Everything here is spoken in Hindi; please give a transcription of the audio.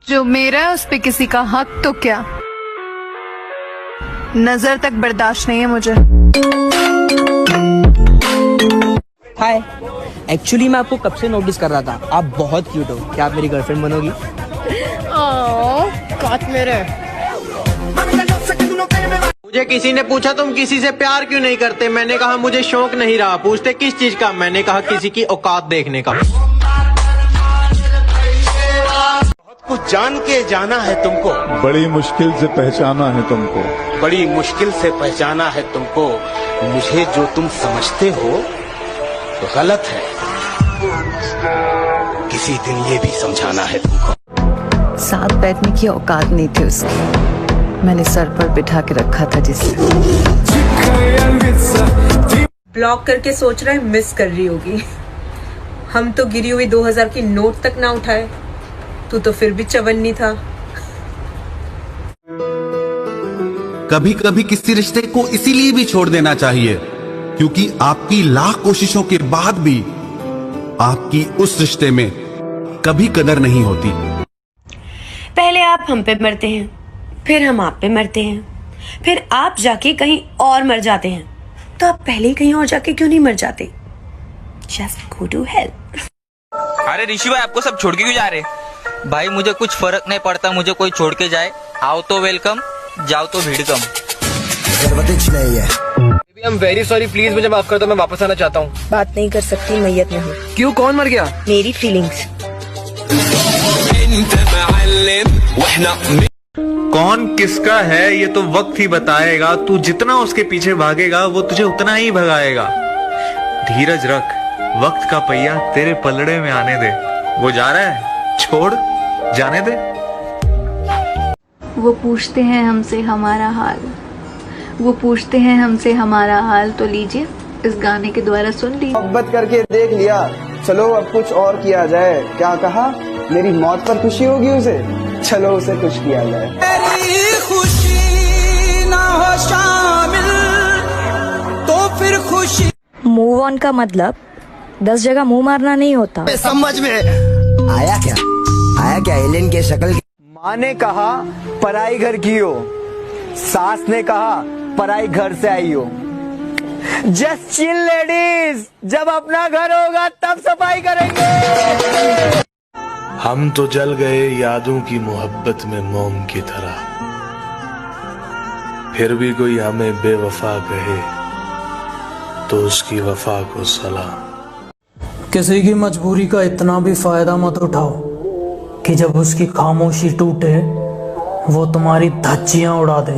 जो मेरा है उस पे किसी का हक तो क्या, नजर तक बर्दाश्त नहीं है मुझे। हाय, एक्चुअली मैं आपको कब से नोटिस कर रहा था, आप बहुत क्यूट हो। क्या आप मेरी गर्लफ्रेंड बनोगी? काट मेरे। मुझे किसी ने पूछा तुम किसी से प्यार क्यों नहीं करते, मैंने कहा मुझे शौक नहीं रहा। पूछते किस चीज का, मैंने कहा किसी की औकात देखने का। कुछ जान के जाना है तुमको, बड़ी मुश्किल से पहचाना है तुमको, बड़ी मुश्किल से पहचाना है तुमको। मुझे जो तुम समझते हो गलत है, किसी दिन ये भी समझाना है तुमको। साथ बैठने की औकात नहीं थी उसकी, मैंने सर पर बिठा के रखा था जिसे। ब्लॉक करके सोच रहा है मिस कर रही होगी। हम तो गिरी हुई 2000 की नोट तक ना उठाए, तू तो फिर भी चवन्नी था। कभी कभी किसी रिश्ते को इसीलिए भी छोड़ देना चाहिए क्योंकि आपकी लाख कोशिशों के बाद भी आपकी उस रिश्ते में कभी कदर नहीं होती। पहले आप हम पे मरते हैं, फिर हम आप पे मरते हैं, फिर आप जाके कहीं और मर जाते हैं, तो आप पहले ही कहीं और जाके क्यों नहीं मर जाते? Just go to hell। अरे ऋषि भाई, आपको सब छोड़ के क्यों जा रहे? भाई मुझे कुछ फर्क नहीं पड़ता, मुझे कोई छोड़ के जाए। आओ तो वेलकम, जाओ तो भीड़ कम। I am very sorry, please मुझे माफ कर दो, मैं वापस आना चाहता हूँ। बात नहीं कर सकती, मैयत नहीं। क्यों, कौन मर गया? मेरी फीलिंग्स। कौन किसका है ये तो वक्त ही बताएगा। तू जितना उसके पीछे भागेगा वो तुझे उतना ही भगाएगा। धीरज रख, वक्त का पहिया तेरे पलड़े में आने दे। वो जा रहा है, छोड़ जाने दे। वो पूछते हैं हमसे हमारा हाल, वो पूछते हैं हमसे हमारा हाल, तो लीजिए इस गाने के द्वारा सुन लीजिए। मोहब्बत करके देख लिया, चलो अब कुछ और किया जाए। क्या कहा? मेरी मौत पर खुशी होगी उसे, चलो उसे कुछ किया जाए। मेरी खुशी ना हो शामिल तो फिर खुशी। मूव ऑन का मतलब 10 जगह मुंह मारना नहीं होता। समझ में आया क्या? आया क्या? एलियन के शक्ल। माँ ने कहा पराई घर की हो, सास ने कहा पराई घर से आई हो। जस्ट चिल लेडीज, जब अपना घर होगा तब सफाई करेंगे। हम तो जल गए यादों की मोहब्बत में मोम की तरह, फिर भी कोई हमें बेवफा कहे तो उसकी वफा को सलाम। किसी की मजबूरी का इतना भी फायदा मत उठाओ कि जब उसकी खामोशी टूटे वो तुम्हारी धज्जियां उड़ा दे।